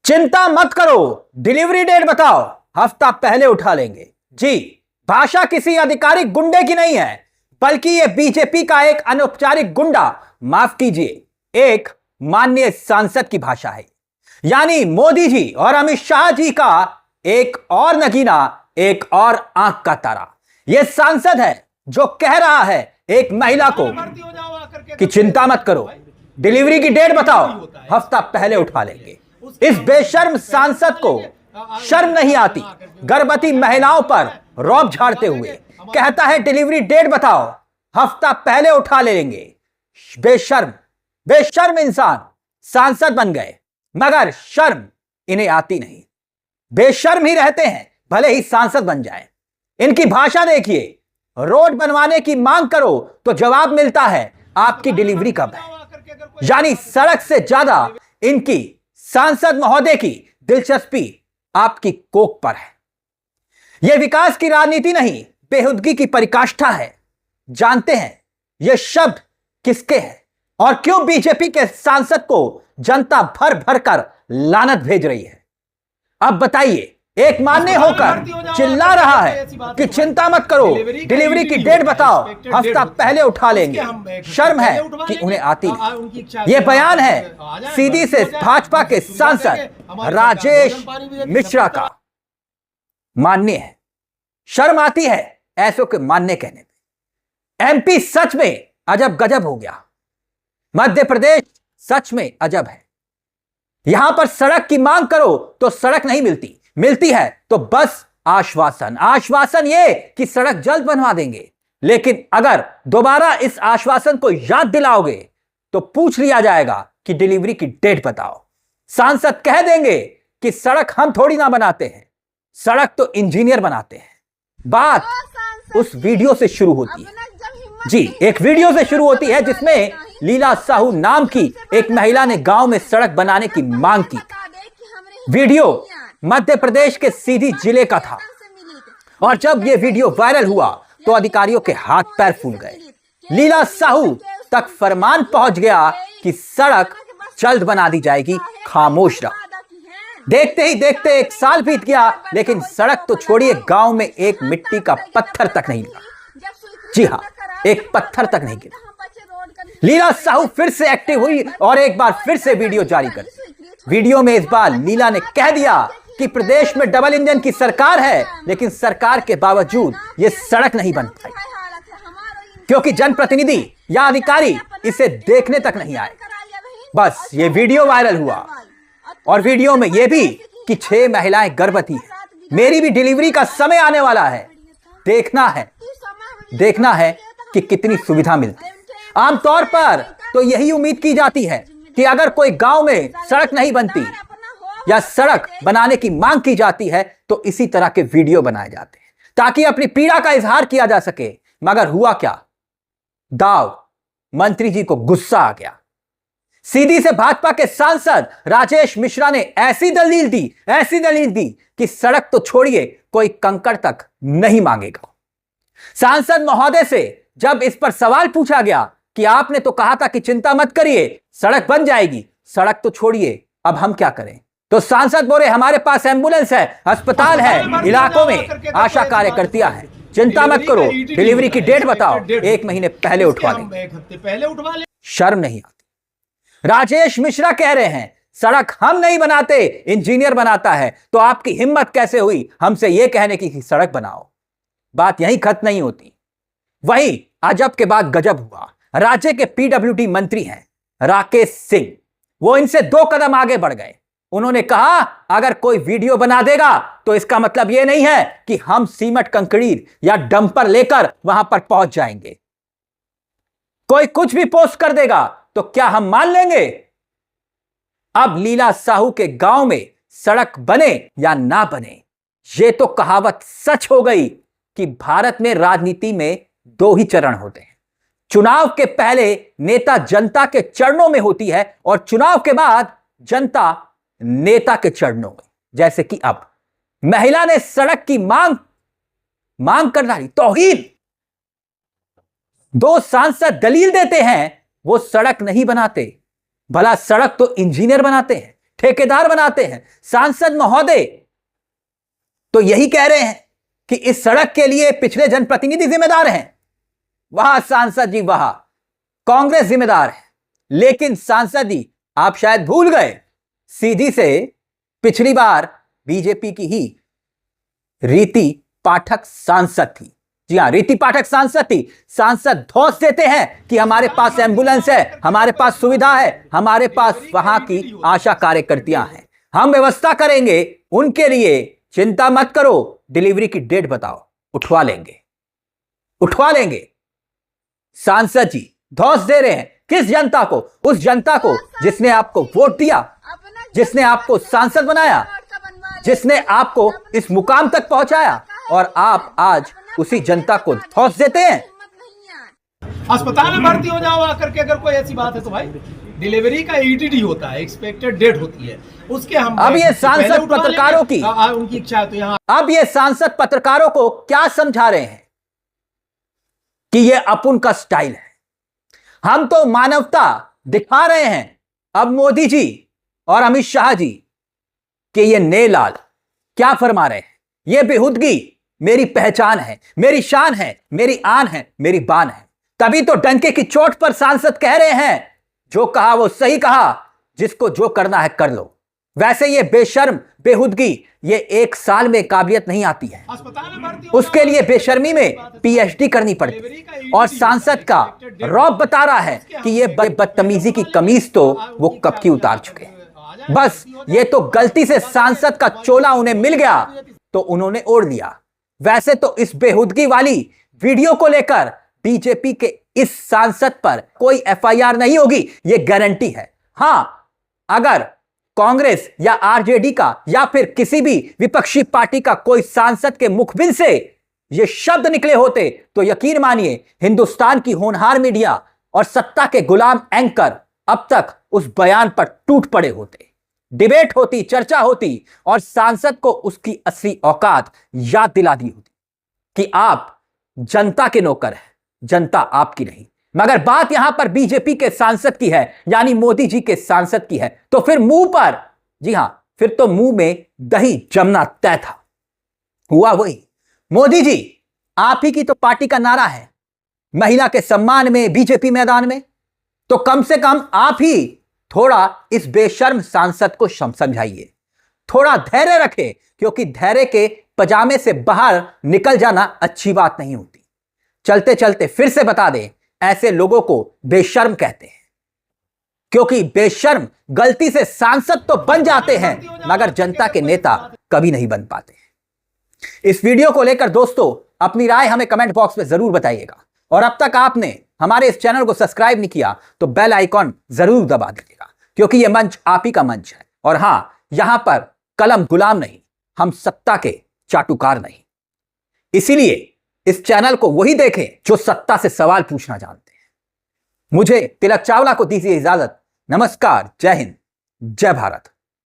चिंता मत करो, डिलीवरी डेट बताओ, हफ्ता पहले उठा लेंगे। जी, भाषा किसी आधिकारिक गुंडे की नहीं है, बल्कि यह बीजेपी का एक अनौपचारिक गुंडा, माफ कीजिए, एक माननीय सांसद की भाषा है। यानी मोदी जी और अमित शाह जी का एक और नगीना, एक और आंख का तारा। यह सांसद है जो कह रहा है एक महिला को कि चिंता मत करो, डिलीवरी की डेट बताओ, हफ्ता पहले उठा लेंगे। इस बेशर्म सांसद को शर्म नहीं आती, गर्भवती महिलाओं पर रौब झाड़ते हुए कहता है डिलीवरी डेट बताओ, हफ्ता पहले उठा लेंगे। बेशर्म बेशर्म इंसान सांसद बन गए, मगर शर्म इन्हें आती नहीं। बेशर्म ही रहते हैं, भले ही सांसद बन जाएं। इनकी भाषा देखिए, रोड बनवाने की मांग करो तो जवाब मिलता है आपकी डिलीवरी कब है। यानी सड़क से ज्यादा इनकी सांसद महोदय की दिलचस्पी आपकी कोख पर है। यह विकास की राजनीति नहीं, बेहुदगी की परिकाष्ठा है। जानते हैं यह शब्द किसके हैं और क्यों बीजेपी के सांसद को जनता भर भर कर लानत भेज रही है। अब बताइए, एक मान्य होकर चिल्ला रहा है कि चिंता मत करो, डिलीवरी की डेट बताओ, हफ्ता पहले उठा लेंगे। शर्म है कि उन्हें आती नहीं। यह बयान है सीधी से भाजपा के सांसद राजेश मिश्रा का। माननीय है, शर्म आती है ऐसों के मानने कहने पे। एमपी सच में अजब गजब हो गया, मध्य प्रदेश सच में अजब है। यहां पर सड़क की मांग करो तो सड़क नहीं मिलती है तो बस आश्वासन ये कि सड़क जल्द बनवा देंगे। लेकिन अगर दोबारा इस आश्वासन को याद दिलाओगे तो पूछ लिया जाएगा कि डिलीवरी की डेट बताओ। सांसद कह देंगे कि सड़क हम थोड़ी ना बनाते हैं, सड़क तो इंजीनियर बनाते हैं। बात उस वीडियो से शुरू होती है। जी, एक वीडियो से शुरू होती है जिसमें लीला साहू नाम की एक महिला ने गांव में सड़क बनाने की मांग की। वीडियो मध्य प्रदेश के सीधी जिले का था और जब यह वीडियो वायरल हुआ तो अधिकारियों के हाथ पैर फूल गए। लीला साहू तक फरमान पहुंच गया कि सड़क जल्द बना दी जाएगी, खामोश रहो। देखते ही देखते 1 साल बीत गया, लेकिन सड़क तो छोड़िए, गांव में एक मिट्टी का पत्थर तक नहीं गिरा। जी हां, एक पत्थर तक नहीं गिरा। लीला साहू फिर से एक्टिव हुई और एक बार फिर से वीडियो जारी कर दी। वीडियो में इस बार लीला ने कह दिया कि प्रदेश में डबल इंजन की सरकार है, लेकिन सरकार के बावजूद यह सड़क नहीं बन पाई क्योंकि जनप्रतिनिधि या अधिकारी इसे देखने तक नहीं आए। बस ये वीडियो वायरल हुआ और वीडियो में यह भी कि 6 महिलाएं गर्भवती हैं। मेरी भी डिलीवरी का समय आने वाला है। देखना है कि कितनी सुविधा मिलती है। आमतौर पर तो यही उम्मीद की जाती है कि अगर कोई गांव में सड़क नहीं बनती या सड़क बनाने की मांग की जाती है तो इसी तरह के वीडियो बनाए जाते हैं ताकि अपनी पीड़ा का इजहार किया जा सके। मगर हुआ क्या, दाव मंत्री जी को गुस्सा आ गया। सीधी से भाजपा के सांसद राजेश मिश्रा ने ऐसी दलील दी कि सड़क तो छोड़िए, कोई कंकड़ तक नहीं मांगेगा। सांसद महोदय से जब इस पर सवाल पूछा गया कि आपने तो कहा था कि चिंता मत करिए, सड़क बन जाएगी, सड़क तो छोड़िए, अब हम क्या करें, तो सांसद बोले हमारे पास एम्बुलेंस है, अस्पताल है, इलाकों में आशा कार्यकर्तियां हैं, चिंता मत करो, डिलीवरी की डेट बताओ, 1 महीने पहले उठवा देंगे। शर्म नहीं आती। राजेश मिश्रा कह रहे हैं सड़क हम नहीं बनाते, इंजीनियर बनाता है, तो आपकी हिम्मत कैसे हुई हमसे यह कहने की कि सड़क बनाओ। बात यहीं खत्म नहीं होती। वहीं अजब के बाद गजब हुआ। राज्य के पीडब्ल्यूडी मंत्री हैं राकेश सिंह, वो इनसे 2 कदम आगे बढ़ गए। उन्होंने कहा अगर कोई वीडियो बना देगा तो इसका मतलब यह नहीं है कि हम सीमेंट कंक्रीट या डंपर लेकर वहां पर पहुंच जाएंगे। कोई कुछ भी पोस्ट कर देगा तो क्या हम मान लेंगे? अब लीला साहू के गांव में सड़क बने या ना बने, यह तो कहावत सच हो गई कि भारत में राजनीति में 2 ही चरण होते हैं। चुनाव के पहले नेता जनता के चरणों में होती है और चुनाव के बाद जनता नेता के चरणों में। जैसे कि अब महिला ने सड़क की मांग कर डाली, तौहीन। 2 सांसद दलील देते हैं वो सड़क नहीं बनाते, भला सड़क तो इंजीनियर बनाते हैं। ठेकेदार बनाते हैं। सांसद महोदय तो यही कह रहे हैं कि इस सड़क के लिए पिछले जनप्रतिनिधि जिम्मेदार हैं। वहां सांसद जी, वहां कांग्रेस जिम्मेदार है। लेकिन सांसद जी, आप शायद भूल गए, सीधी से पिछली बार बीजेपी की ही रीति पाठक सांसद थी। जी हां, रीति पाठक सांसद थी। सांसद धौंस देते हैं कि हमारे पास एम्बुलेंस है, हमारे पास सुविधा है, हमारे पास वहां की आशा कार्यकर्तियां हैं, हम व्यवस्था करेंगे उनके लिए, चिंता मत करो, डिलीवरी की डेट बताओ, उठवा लेंगे, उठवा लेंगे। सांसद जी धौंस दे रहे हैं किस जनता को? उस जनता को जिसने आपको वोट दिया, जिसने आपको सांसद बनाया, जिसने आपको इस मुकाम तक पहुंचाया, और आप आज उसी जनता को धौंस देते हैं। अस्पताल में भर्ती हो जाओ आकर के, अगर कोई ऐसी बात है तो भाई डिलीवरी का ईटीडी होता है, एक्सपेक्टेड डेट होती है, उसके हम अब ये सांसद पत्रकारों की उनकी इच्छा है तो यहाँ अब ये सांसद पत्रकारों को क्या समझा रहे हैं कि ये अपुन का स्टाइल है, हम तो मानवता दिखा रहे हैं। अब मोदी जी और अमित शाह जी के ये नेलाल क्या फरमा रहे हैं? ये बेहुदगी मेरी पहचान है, मेरी शान है, मेरी आन है, मेरी बान है। तभी तो डंके की चोट पर सांसद कह रहे हैं, जो कहा वो सही कहा, जिसको जो करना है कर लो। वैसे ये बेशर्म बेहुदगी ये एक साल में काबिलियत नहीं आती है, उसके लिए बेशर्मी में पीएचडी करनी पड़ती है। और सांसद का रौब बता रहा है कि ये बदतमीजी की कमीज तो वो कब की उतार चुके हैं। बस ये तो गलती से सांसद का चोला उन्हें मिल गया तो उन्होंने ओढ़ लिया। वैसे तो इस बेहुदगी वाली वीडियो को लेकर बीजेपी के इस सांसद पर कोई एफआईआर नहीं होगी, ये गारंटी है। हां, अगर कांग्रेस या आरजेडी का या फिर किसी भी विपक्षी पार्टी का कोई सांसद के मुखबिर से ये शब्द निकले होते तो यकीन मानिए हिंदुस्तान की होनहार मीडिया और सत्ता के गुलाम एंकर अब तक उस बयान पर टूट पड़े होते, डिबेट होती, चर्चा होती और सांसद को उसकी असली औकात याद दिला दी होती कि आप जनता के नौकर हैं, जनता आपकी नहीं। मगर बात यहां पर बीजेपी के सांसद की है, यानी मोदी जी के सांसद की है, तो फिर मुंह पर, जी हां, फिर तो मुंह में दही जमना तय था। हुआ वही। मोदी जी, आप ही की तो पार्टी का नारा है महिला के सम्मान में बीजेपी मैदान में, तो कम से कम आप ही थोड़ा इस बेशर्म सांसद को समझाइए, थोड़ा धैर्य रखें, क्योंकि धैर्य के पजामे से बाहर निकल जाना अच्छी बात नहीं होती। चलते चलते फिर से बता दें, ऐसे लोगों को बेशर्म कहते हैं, क्योंकि बेशर्म गलती से सांसद तो बन जाते हैं मगर जनता के नेता कभी नहीं बन पाते। इस वीडियो को लेकर दोस्तों अपनी राय हमें कमेंट बॉक्स में जरूर बताइएगा, और अब तक आपने हमारे इस चैनल को सब्सक्राइब नहीं किया तो बेल आइकॉन जरूर दबा दीजिएगा, क्योंकि यह मंच आप ही का मंच है। और हां, यहां पर कलम गुलाम नहीं, हम सत्ता के चाटुकार नहीं। इसीलिए इस चैनल को वही देखें जो सत्ता से सवाल पूछना जानते हैं। मुझे तिलक चावला को दीजिए इजाजत। नमस्कार, जय हिंद, जय भारत।